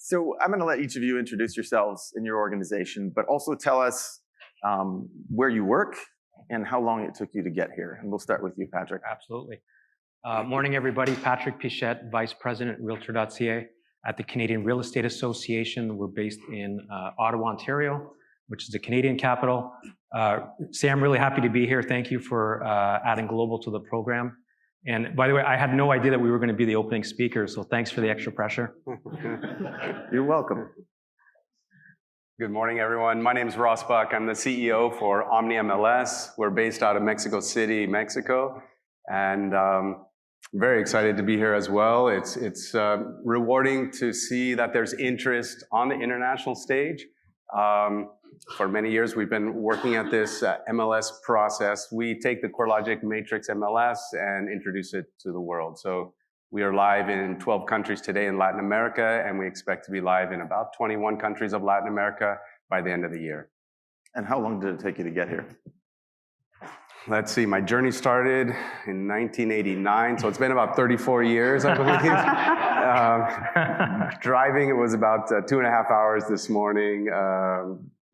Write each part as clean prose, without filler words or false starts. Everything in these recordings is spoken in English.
So I'm going to let each of you introduce yourselves and your organization, but also tell us where you work and how long it took you to get here. And we'll start with you, Patrick. Absolutely. Morning, everybody. Patrick Pichette, Vice President, Realtor.ca at the Canadian Real Estate Association. We're based in Ottawa, Ontario, which is the Canadian capital. Sam, really happy to be here. Thank you for adding global to the program. And by the way, I had no idea that we were going to be the opening speaker, so thanks for the extra pressure. You're welcome. Good morning, everyone. My name is Ross Buck. I'm the CEO for Omni MLS. We're based out of Mexico City, Mexico, and very excited to be here as well. It's rewarding to see that there's interest on the international stage. For many years, we've been working at this MLS process. We take the CoreLogic Matrix MLS and introduce it to the world. So we are live in 12 countries today in Latin America, and we expect to be live in about 21 countries of Latin America by the end of the year. And how long did it take you to get here? Let's see, my journey started in 1989, so it's been about 34 years, I believe. Driving, it was about 2.5 hours this morning.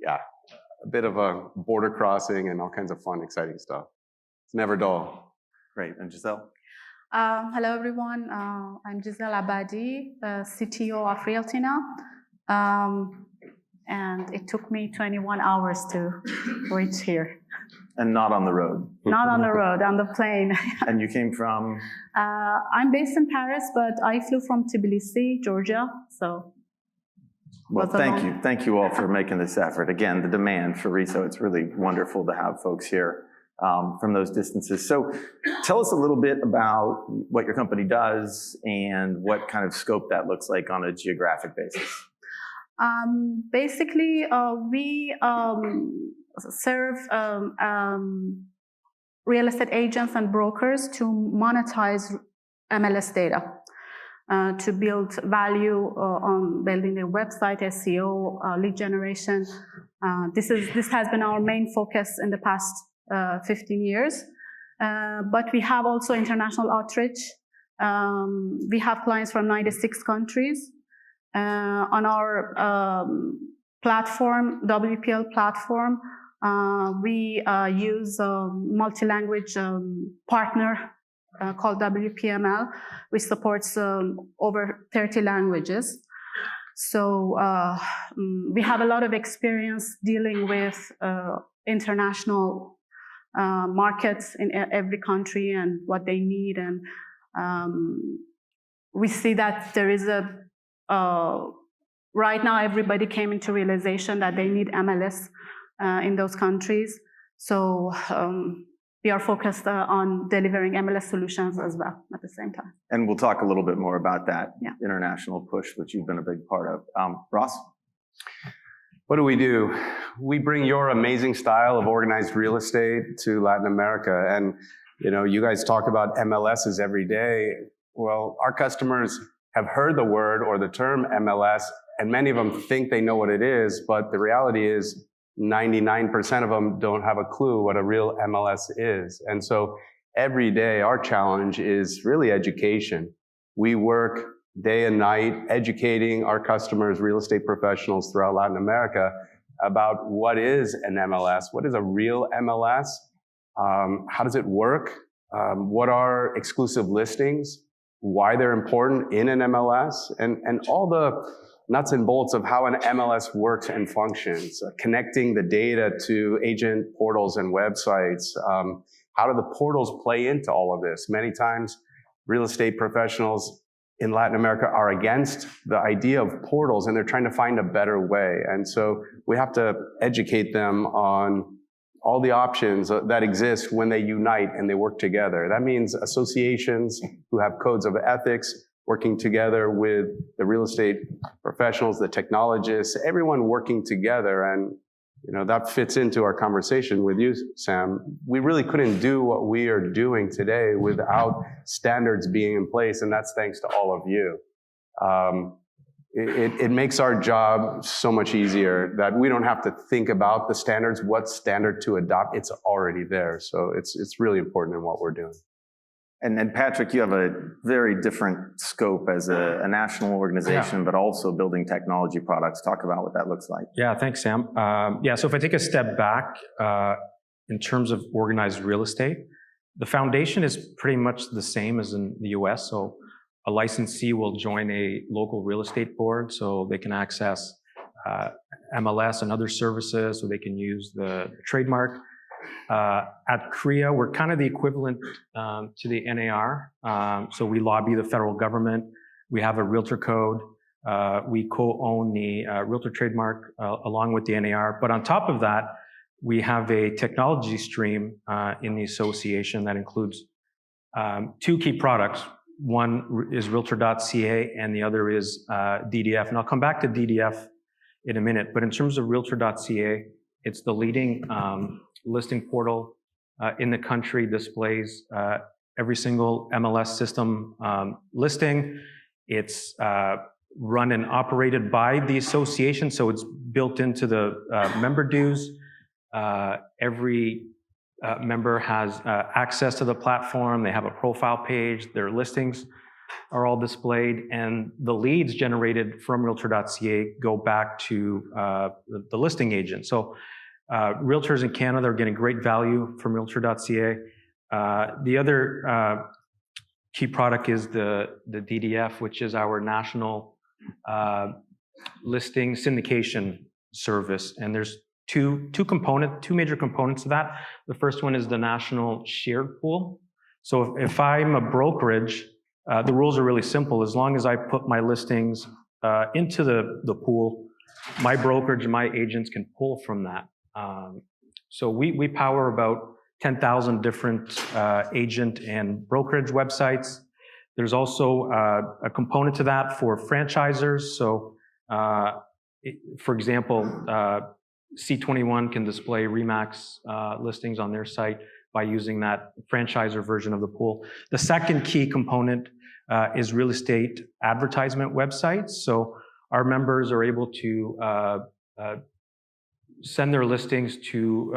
Yeah, a bit of a border crossing and all kinds of fun, exciting stuff. It's never dull. Great. And Giselle? Hello, everyone. I'm Giselle Abadi, the CTO of Realtyna. And it took me 21 hours to reach here. And not on the road? Not on the road, on the plane. And you came from? I'm based in Paris, but I flew from Tbilisi, Georgia, so. Well, thank you all for making this effort. Again, the demand for RESO, it's really wonderful to have folks here from those distances. So tell us a little bit about what your company does and what kind of scope that looks like on a geographic basis. Basically, we serve real estate agents and brokers to monetize MLS data. To build value on building a website, SEO, lead generation. This has been our main focus in the past 15 years. But we have also international outreach. We have clients from 96 countries. On our platform, WPL platform, we use a multi-language partner called WPML, which supports over 30 languages. So we have a lot of experience dealing with international markets in every country and what they need. And we see that there is right now everybody came into realization that they need MLS in those countries. So we are focused on delivering MLS solutions as well at the same time. And we'll talk a little bit more about that international push, which you've been a big part of. Ross? What do? We bring your amazing style of organized real estate to Latin America. And you guys talk about MLSs every day. Well, our customers have heard the word or the term MLS, and many of them think they know what it is, but the reality is 99% of them don't have a clue what a real MLS is. And so every day our challenge is really education. We work day and night educating our customers, real estate professionals throughout Latin America about what is an MLS, what is a real MLS, how does it work, what are exclusive listings, why they're important in an MLS, and all the nuts and bolts of how an MLS works and functions, connecting the data to agent portals and websites. How do the portals play into all of this? Many times, real estate professionals in Latin America are against the idea of portals, and they're trying to find a better way. And so we have to educate them on all the options that exist when they unite and they work together. That means associations who have codes of ethics, working together with the real estate professionals, the technologists, everyone working together. And that fits into our conversation with you, Sam. We really couldn't do what we are doing today without standards being in place, and that's thanks to all of you. It makes our job so much easier that we don't have to think about the standards, what standard to adopt. It's already there. So it's really important in what we're doing. And Patrick, you have a very different scope as a national organization, but also building technology products. Talk about what that looks like. Yeah, thanks, Sam. So if I take a step back in terms of organized real estate, the foundation is pretty much the same as in the US. So a licensee will join a local real estate board so they can access MLS and other services, so they can use the trademark. At CREA, we're kind of the equivalent to the NAR. So we lobby the federal government. We have a realtor code. We co-own the realtor trademark along with the NAR. But on top of that, we have a technology stream in the association that includes two key products. One is Realtor.ca and the other is DDF. And I'll come back to DDF in a minute. But in terms of Realtor.ca, it's the leading listing portal in the country, displays every single MLS system listing. It's run and operated by the association, so it's built into the member dues. Every member has access to the platform. They have a profile page. Their listings are all displayed, and the leads generated from Realtor.ca go back to the listing agent. So realtors in Canada are getting great value from Realtor.ca. The other key product is the DDF, which is our national listing syndication service. And there's two major components of that. The first one is the national shared pool. So if I'm a brokerage, the rules are really simple. As long as I put my listings into the pool, my brokerage and my agents can pull from that. So we power about 10,000 different agent and brokerage websites. There's also a component to that for franchisors. So, for example, C21 can display RE/MAX listings on their site by using that franchisor version of the pool. The second key component is real estate advertisement websites. So our members are able to send their listings to,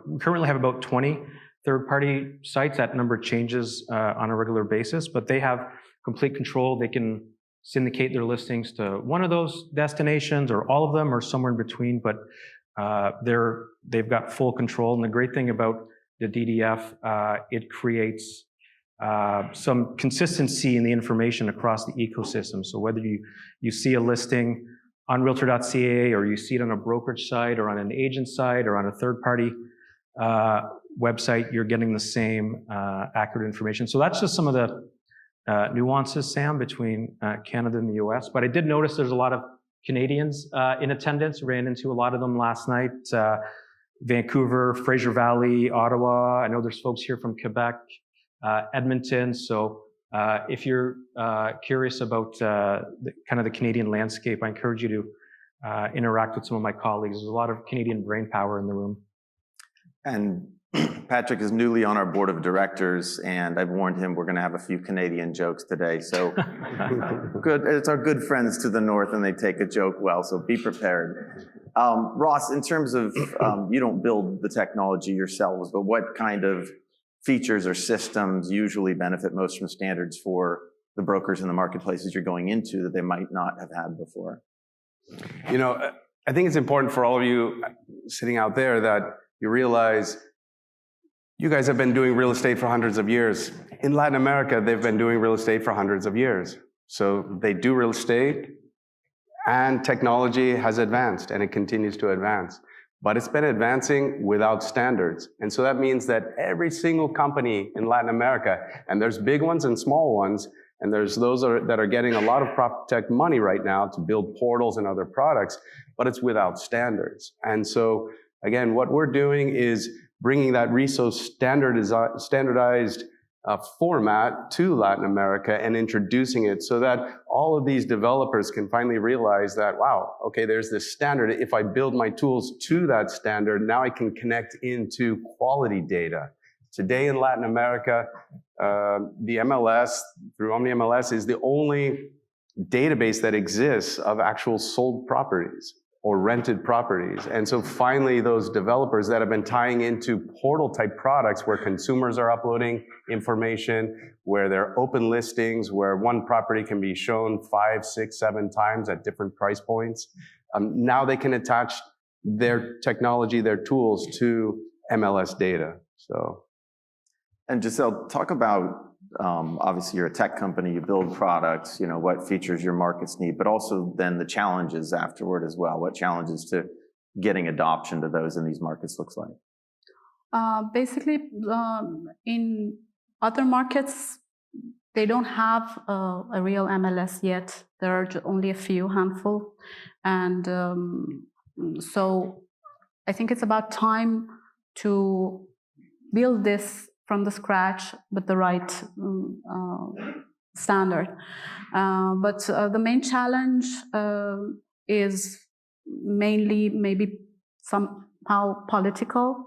we currently have about 20 third-party sites. That number changes on a regular basis, but they have complete control. They can syndicate their listings to one of those destinations or all of them or somewhere in between, but they've got full control. And the great thing about the DDF, it creates some consistency in the information across the ecosystem. So whether you see a listing on Realtor.ca or you see it on a brokerage site or on an agent site or on a third-party website, you're getting the same accurate information. So that's just some of the nuances, Sam, between Canada and the US. But I did notice there's a lot of Canadians in attendance. Ran into a lot of them last night. Vancouver, Fraser Valley, Ottawa. I know there's folks here from Quebec, Edmonton. So if you're curious about kind of the Canadian landscape, I encourage you to interact with some of my colleagues. There's a lot of Canadian brain power in the room. And Patrick is newly on our board of directors, and I've warned him we're going to have a few Canadian jokes today. So good, it's our good friends to the north, and they take a joke well, so be prepared. Ross, in terms of, you don't build the technology yourselves, but what kind of features or systems usually benefit most from standards for the brokers in the marketplaces you're going into that they might not have had before? You know, I think it's important for all of you sitting out there that you realize you guys have been doing real estate for hundreds of years. In Latin America, they've been doing real estate for hundreds of years. So they do real estate, and technology has advanced, and it continues to advance. But it's been advancing without standards. And so that means that every single company in Latin America, and there's big ones and small ones, and there's those that are getting a lot of PropTech money right now to build portals and other products, but it's without standards. And so, again, what we're doing is bringing that RESO standardized format to Latin America and introducing it so that all of these developers can finally realize that, wow, okay, there's this standard. If I build my tools to that standard, now I can connect into quality data. Today in Latin America, the MLS, through Omni MLS, is the only database that exists of actual sold properties. or rented properties. And so finally, those developers that have been tying into portal type products where consumers are uploading information, where there are open listings, where one property can be shown 5, 6, 7 times at different price points. Now they can attach their technology, their tools to MLS data. So, and Giselle, talk about, obviously you're a tech company, you build products, you know, what features your markets need, but also then the challenges afterward as well. What challenges to getting adoption to those in these markets looks like? Basically, in other markets, they don't have a real MLS yet. There are only a few handful. And so I think it's about time to build this from the scratch with the right standard. But the main challenge is mainly maybe somehow political.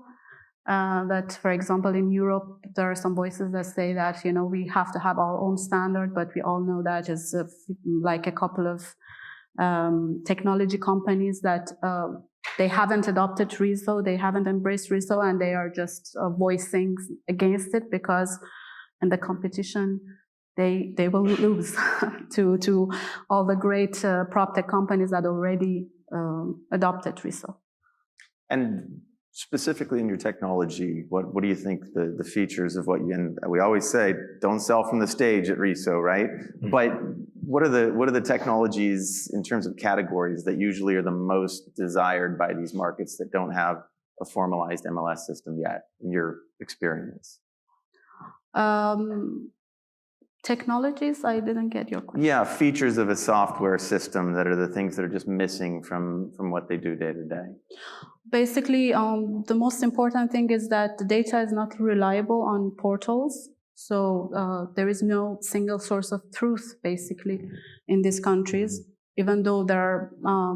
That, for example, in Europe, there are some voices that say that, you know, we have to have our own standard, but we all know that is like a couple of technology companies that they haven't adopted RESO, they haven't embraced RESO, and they are just voicing against it because in the competition, they will lose to all the great prop tech companies that already adopted RESO. And specifically in your technology, what do you think the features of what you, and we always say, don't sell from the stage at RESO, right? But what are the technologies in terms of categories that usually are the most desired by these markets that don't have a formalized MLS system yet, in your experience? Technologies? I didn't get your question. Yeah, features of a software system that are the things that are just missing from what they do day to day. Basically, the most important thing is that the data is not reliable on portals. So there is no single source of truth, basically, in these countries, even though there are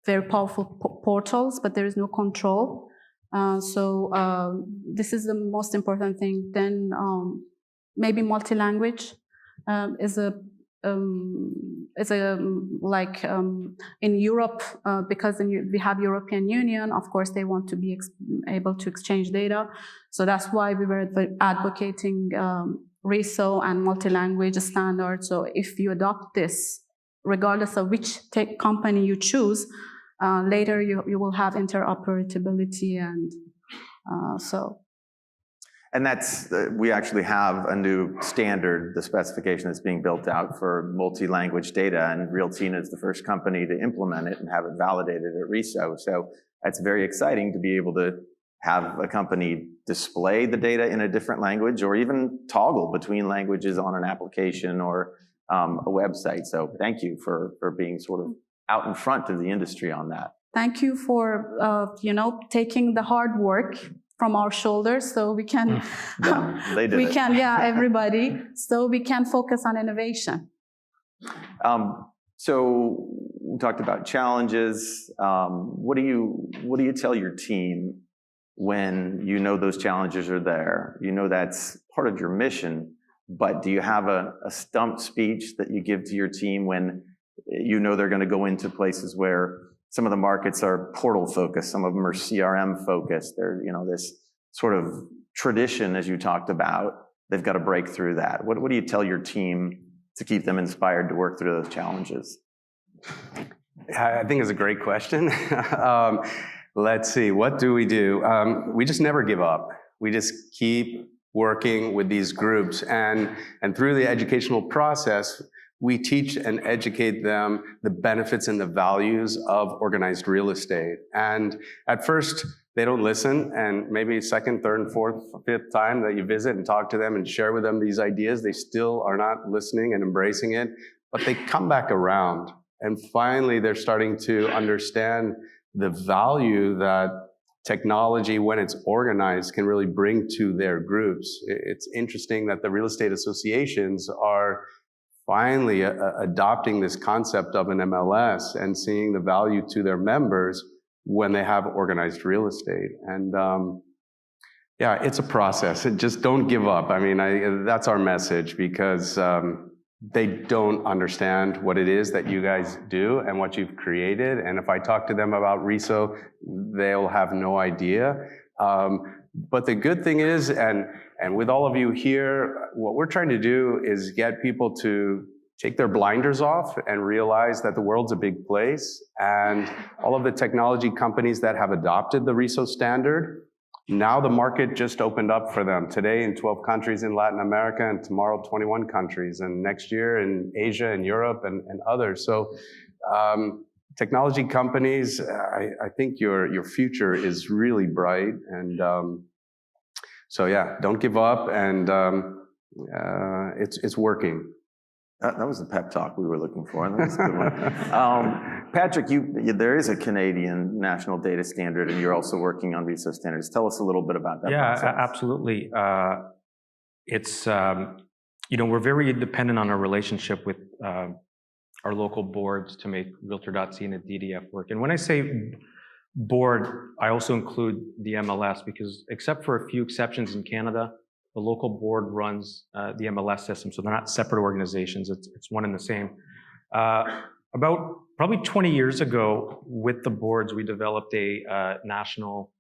very powerful portals, but there is no control. So this is the most important thing. Then maybe multi-language is a like in Europe, because we have European Union, of course they want to be able to exchange data. So that's why we were advocating RESO and multi-language standard. So if you adopt this, regardless of which tech company you choose, later you will have interoperability, and so. And that's, we actually have a new standard, the specification that's being built out for multi-language data, and Realtyna is the first company to implement it and have it validated at RESO. So that's very exciting to be able to have a company display the data in a different language, or even toggle between languages on an application or a website. So thank you for being sort of out in front of the industry on that. Thank you for you know, taking the hard work from our shoulders, so we can, they did everybody, so we can focus on innovation. So we talked about challenges. What do you tell your team when you know those challenges are there? You know that's part of your mission, but do you have a stump speech that you give to your team when you know they're going to go into places where some of the markets are portal focused, some of them are CRM focused. They're, you know, this sort of tradition, as you talked about, they've got to break through that. What do you tell your team to keep them inspired to work through those challenges? I think it's a great question. Let's see, what do? We just never give up. We just keep working with these groups, and through the educational process, we teach and educate them the benefits and the values of organized real estate. And at first, they don't listen, and maybe second, third, and fourth, fifth time that you visit and talk to them and share with them these ideas, they still are not listening and embracing it, but they come back around. And finally, they're starting to understand the value that technology, when it's organized, can really bring to their groups. It's interesting that the real estate associations are finally adopting this concept of an MLS and seeing the value to their members when they have organized real estate. And yeah, it's a process. Just don't give up. I mean, that's our message, because they don't understand what it is that you guys do and what you've created. And if I talk to them about RESO, they'll have no idea. But the good thing is, and with all of you here, what we're trying to do is get people to take their blinders off and realize that the world's a big place, and all of the technology companies that have adopted the RESO standard, now the market just opened up for them. Today in 12 countries in Latin America, and tomorrow 21 countries, and next year in Asia and Europe and others. So technology companies, I think your future is really bright. And so yeah, don't give up, and it's working. That was the pep talk we were looking for. That was a good one. Patrick, there is a Canadian national data standard, and you're also working on RESO standards. Tell us a little bit about that process. Yeah, absolutely. It's, we're very dependent on our relationship with our local boards to make Realtor.ca and the DDF work. And when I say board, I also include the MLS, because except for a few exceptions in Canada, the local board runs the MLS system, so they're not separate organizations. It's one and the same. About probably 20 years ago, with the boards, we developed a national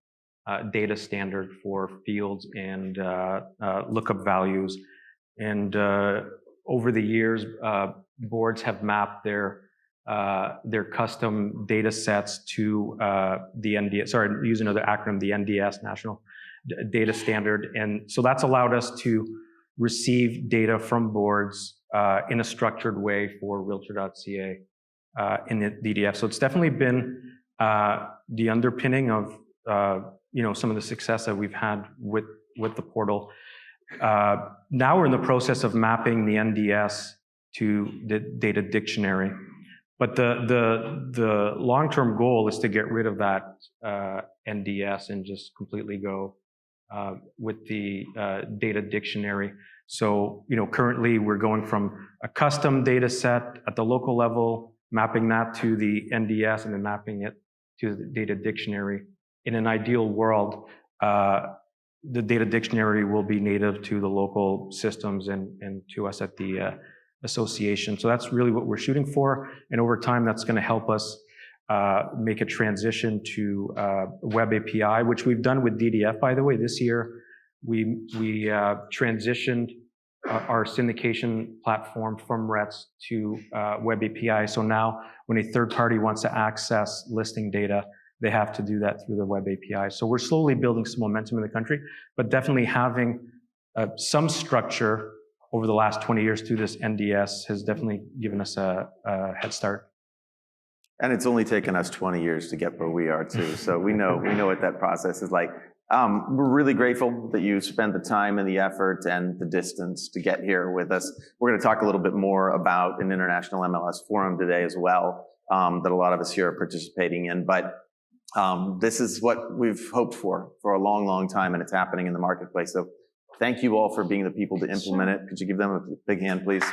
data standard for fields and lookup values. And over the years, boards have mapped their custom data sets to the NDS. Sorry, using another acronym, the NDS, National Data Standard. And so that's allowed us to receive data from boards in a structured way for Realtor.ca in the DDF. So it's definitely been the underpinning of some of the success that we've had with the portal. Now we're in the process of mapping the NDS to the data dictionary. But the long-term goal is to get rid of that NDS and just completely go with the data dictionary. So, currently we're going from a custom data set at the local level, mapping that to the NDS, and then mapping it to the data dictionary. In an ideal world, the data dictionary will be native to the local systems and to us at the association. So that's really what we're shooting for. And over time, that's going to help us make a transition to Web API, which we've done with DDF, by the way. This year, we transitioned our syndication platform from RETS to Web API. So now when a third party wants to access listing data, they have to do that through the Web API. So we're slowly building some momentum in the country, but definitely having some structure over the last 20 years through this NDS has definitely given us a head start. And it's only taken us 20 years to get where we are too. So we know what that process is like. We're really grateful that you spent the time and the effort and the distance to get here with us. We're going to talk a little bit more about an international MLS forum today as well, that a lot of us here are participating in. But this is what we've hoped for a long, long time, and it's happening in the marketplace. So thank you all for being the people to implement it. Could you give them a big hand, please?